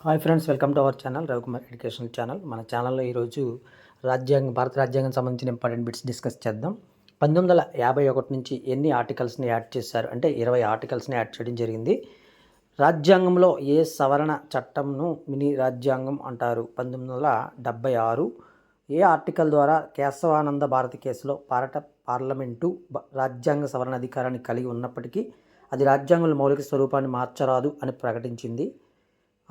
Hi friends, welcome to our channel Ravikumar educational channel. మన ఛానల్లో ఈరోజు భారత రాజ్యాంగం సంబంధించిన ఇంపార్టెంట్ బిట్స్ డిస్కస్ చేద్దాం. 1951 నుంచి ఎన్ని ఆర్టికల్స్ని యాడ్ చేశారు అంటే 20 ఆర్టికల్స్ని యాడ్ చేయడం జరిగింది. రాజ్యాంగంలో ఏ సవరణ చట్టంను మినీ రాజ్యాంగం అంటారు? 1976. ఏ ఆర్టికల్ ద్వారా కేశవానంద భారతి కేసులో పార్లమెంటు రాజ్యాంగ సవరణ అధికారాన్ని కలిగి ఉన్నప్పటికీ అది రాజ్యాంగంలో మౌలిక స్వరూపాన్ని మార్చరాదు అని ప్రకటించింది?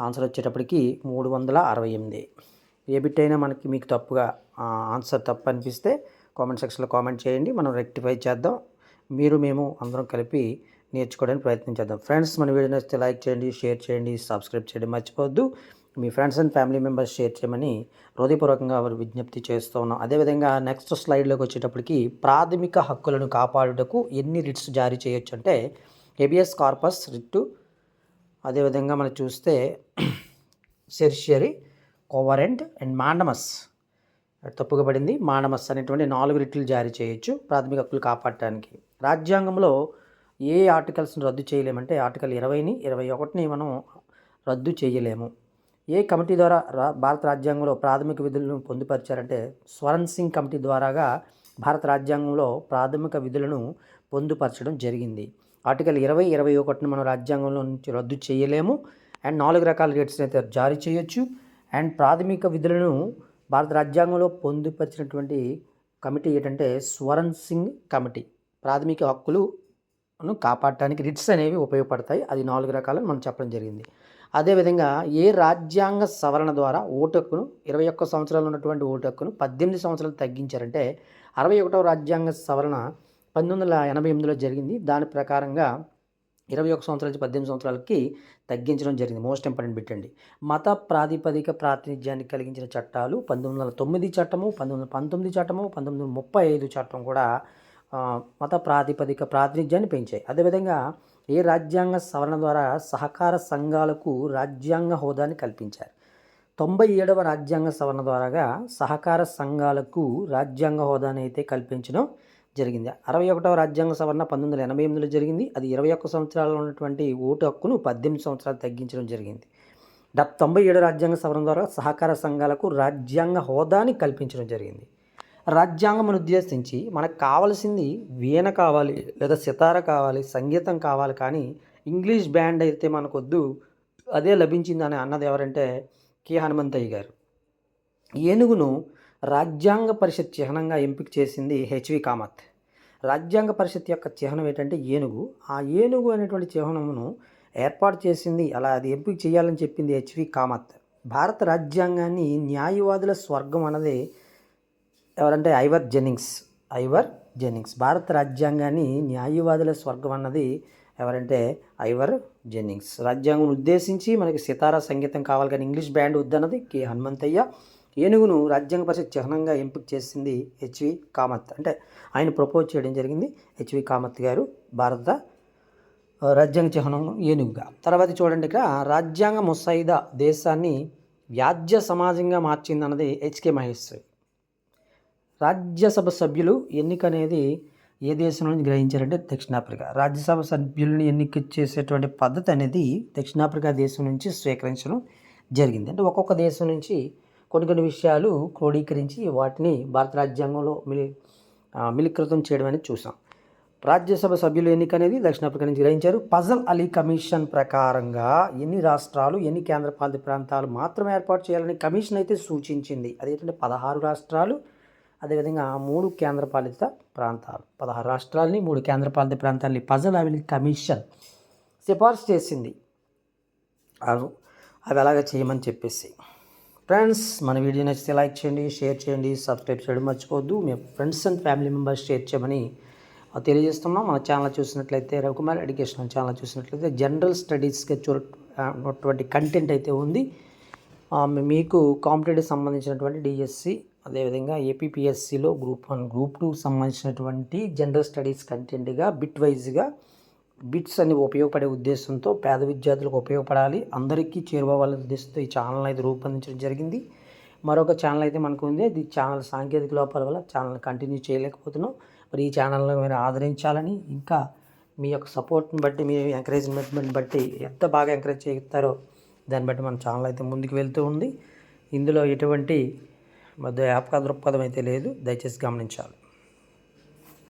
ఆన్సర్ వచ్చేటప్పటికి 368. ఏ బిట్ అయినా మీకు తప్పుగా ఆన్సర్ తప్పు అనిపిస్తే కామెంట్ సెక్షన్లో కామెంట్ చేయండి, మనం రెక్టిఫై చేద్దాం. మేము అందరం కలిపి నేర్చుకోవడానికి ప్రయత్నం చేద్దాం. ఫ్రెండ్స్, మన వీడియో నచ్చితే లైక్ చేయండి, షేర్ చేయండి, సబ్స్క్రైబ్ చేయడం మర్చిపోవద్దు. మీ friends and family members share చేయమని హృదయపూర్వకంగా విజ్ఞప్తి చేస్తూ ఉన్నాం. అదేవిధంగా నెక్స్ట్ స్లైడ్లోకి వచ్చేటప్పటికి ప్రాథమిక హక్కులను కాపాడుటకు ఎన్ని రిట్స్ జారీ చేయొచ్చు అంటే హెబియస్ కార్పస్ రిట్టు, అదేవిధంగా మనం చూస్తే సెర్షియరీ, కోవరెంట్ అండ్ మాండమస్. తప్పుగా పడింది. మాండమస్ అనేటువంటి 4 రిట్లు జారీ చేయొచ్చు ప్రాథమిక హక్కులు కాపాడటానికి. రాజ్యాంగంలో ఏ ఆర్టికల్స్ని రద్దు చేయలేమంటే ఆర్టికల్ 20ని 21ని మనం రద్దు చేయలేము. ఏ కమిటీ ద్వారా భారత రాజ్యాంగంలో ప్రాథమిక విధులను పొందుపరిచారంటే స్వరణ్ సింగ్ కమిటీ ద్వారాగా భారత రాజ్యాంగంలో ప్రాథమిక విధులను పొందుపరచడం జరిగింది. ఆర్టికల్ 20, 21ని మనం రాజ్యాంగంలో నుంచి రద్దు చేయలేము. అండ్ 4 రకాల రేట్స్ని అయితే జారీ చేయొచ్చు. అండ్ ప్రాథమిక విధులను భారత రాజ్యాంగంలో పొందుపరిచినటువంటి కమిటీ ఏంటంటే స్వరణ్ సింగ్ కమిటీ. ప్రాథమిక హక్కులను కాపాడటానికి రిట్స్ అనేవి ఉపయోగపడతాయి. అది 4 రకాలను మనం చెప్పడం జరిగింది. అదేవిధంగా ఏ రాజ్యాంగ సవరణ ద్వారా ఓటు హక్కును 21 సంవత్సరాలు ఉన్నటువంటి ఓటు హక్కును 18 సంవత్సరాలు తగ్గించారంటే 61వ రాజ్యాంగ సవరణ 1988లో జరిగింది. దాని ప్రకారంగా 21 సంవత్సరాల నుంచి 18 సంవత్సరాలకి తగ్గించడం జరిగింది. మోస్ట్ ఇంపార్టెంట్ బిట్ అండి. మత ప్రాతిపదిక ప్రాతినిధ్యాన్ని కలిగించిన చట్టాలు 1909 చట్టము, 1919 చట్టము, 1935 చట్టం కూడా మత ప్రాతిపదిక ప్రాతినిధ్యాన్ని పెంచాయి. అదేవిధంగా ఏ రాజ్యాంగ సవరణ ద్వారా సహకార సంఘాలకు రాజ్యాంగ హోదాని కల్పించారు? 97వ రాజ్యాంగ సవరణ ద్వారాగా సహకార సంఘాలకు రాజ్యాంగ హోదాని అయితే కల్పించడం జరిగింది. 61వ రాజ్యాంగ సవరణ 1988లో జరిగింది. అది 21 సంవత్సరాలు ఉన్నటువంటి ఓటు హక్కును 18 సంవత్సరాలు తగ్గించడం జరిగింది. 97 రాజ్యాంగ సవరణ ద్వారా సహకార సంఘాలకు రాజ్యాంగ హోదాని కల్పించడం జరిగింది. రాజ్యాంగం ఉద్దేశించి మనకు కావాల్సింది వీణ కావాలి, లేదా సితార కావాలి, సంగీతం కావాలి, కానీ ఇంగ్లీష్ బ్యాండ్ అయితే మనకొద్దు, అదే లభించిందని అన్నది ఎవరంటే కె హనుమంతయ్య గారు. ఏనుగును రాజ్యాంగ పరిషత్ చిహ్నంగా ఎంపిక చేసింది హెచ్వి కామత్. రాజ్యాంగ పరిషత్ యొక్క చిహ్నం ఏంటంటే ఏనుగు. ఆ ఏనుగు అనేటువంటి చిహ్నమును ఏర్పాటు చేసింది, అలా అది ఎంపిక చేయాలని చెప్పింది హెచ్వి కామత్. భారత రాజ్యాంగాన్ని న్యాయవాదుల స్వర్గం అన్నది ఎవరంటే ఐవర్ జెన్నింగ్స్. భారత రాజ్యాంగాన్ని న్యాయవాదుల స్వర్గం అన్నది ఎవరంటే ఐవర్ జెన్నింగ్స్. రాజ్యాంగం ఉద్దేశించి మనకి సితారా సంగీతం కావాలి కానీ ఇంగ్లీష్ బ్యాండ్ వద్దన్నది కె హనుమంతయ్య. ఏనుగును రాజ్యాంగ పరిషత్ చిహ్నంగా ఎంపిక చేసింది హెచ్వి కామత్. అంటే ఆయన ప్రపోజ్ చేయడం జరిగింది హెచ్వి కామత్ గారు భారత రాజ్యాంగ చిహ్నం ఏనుగుగా. తర్వాత చూడండి, ఇక్కడ రాజ్యాంగ ముసాయిదా దేశాన్ని వ్యాజ్య సమాజంగా మార్చింది అన్నది హెచ్కే మహేశ్వరి. రాజ్యసభ సభ్యులు ఎన్నిక అనేది ఏ దేశం నుంచి గ్రహించారంటే దక్షిణాఫ్రికా. రాజ్యసభ సభ్యులను ఎన్నిక చేసేటువంటి పద్ధతి అనేది దక్షిణాఫ్రికా దేశం నుంచి స్వీకరించడం జరిగింది. అంటే ఒక్కొక్క దేశం నుంచి కొన్ని విషయాలు క్రోడీకరించి వాటిని భారత రాజ్యాంగంలో మిళికృతం చేయడం అనేది చూసాం. రాజ్యసభ సభ్యుల ఎన్నిక అనేది దక్షిణాఫ్రికా నుంచి గ్రహించారు. ఫజల్ అలీ కమిషన్ ప్రకారంగా ఎన్ని రాష్ట్రాలు, ఎన్ని కేంద్రపాలిత ప్రాంతాలు మాత్రమే ఏర్పాటు చేయాలని కమిషన్ అయితే సూచించింది. అదేంటంటే 16 రాష్ట్రాలు, అదేవిధంగా 3 కేంద్రపాలిత ప్రాంతాలు. 16 రాష్ట్రాలని 3 కేంద్రపాలిత ప్రాంతాలని ఫజల్ అలీ కమిషన్ సిఫార్సు చేసింది. అవి అలాగే చేయమని చెప్పేసి. ఫ్రెండ్స్, మన వీడియో నచ్చితే లైక్ చేయండి, షేర్ చేయండి, సబ్స్క్రైబ్ చేయడం మర్చిపోవద్దు. మీ friends and family members share చేయమని తెలియజేస్తున్నాం. మన ఛానల్ చూసినట్లయితే రవికుమార్ ఎడ్యుకేషనల్ ఛానల్ చూసినట్లయితే జనరల్ స్టడీస్కి ఉన్నటువంటి కంటెంట్ అయితే ఉంది. మీకు కాంపిటేటివ్ సంబంధించినటువంటి డిఎస్సి, అదేవిధంగా ఏపీపీఎస్సిలో గ్రూప్ 1, గ్రూప్ 2 సంబంధించినటువంటి జనరల్ స్టడీస్ కంటెంట్గా బిట్ వైజ్గా బిట్స్ అన్ని ఉపయోగపడే ఉద్దేశంతో పేద విద్యార్థులకు ఉపయోగపడాలి, అందరికీ చేరువవ్వాలనే ఉద్దేశంతో ఈ ఛానల్ అయితే రూపొందించడం జరిగింది. మరొక ఛానల్ అయితే మనకు ఉంది. అది ఛానల్ సాంకేతిక లోపాల వల్ల ఛానల్ కంటిన్యూ చేయలేకపోతున్నాం. మరి ఈ ఛానల్ని మీరు ఆదరించాలని, ఇంకా మీ యొక్క సపోర్ట్ని బట్టి, మీ ఎంకరేజ్మెంట్ని బట్టి ఎంత బాగా ఎంకరేజ్ చేస్తారో దాన్ని బట్టి మన ఛానల్ అయితే ముందుకు వెళ్తూ ఉంది. ఇందులో ఎటువంటి యాప్కా దృక్పథం అయితే లేదు, దయచేసి గమనించాలి.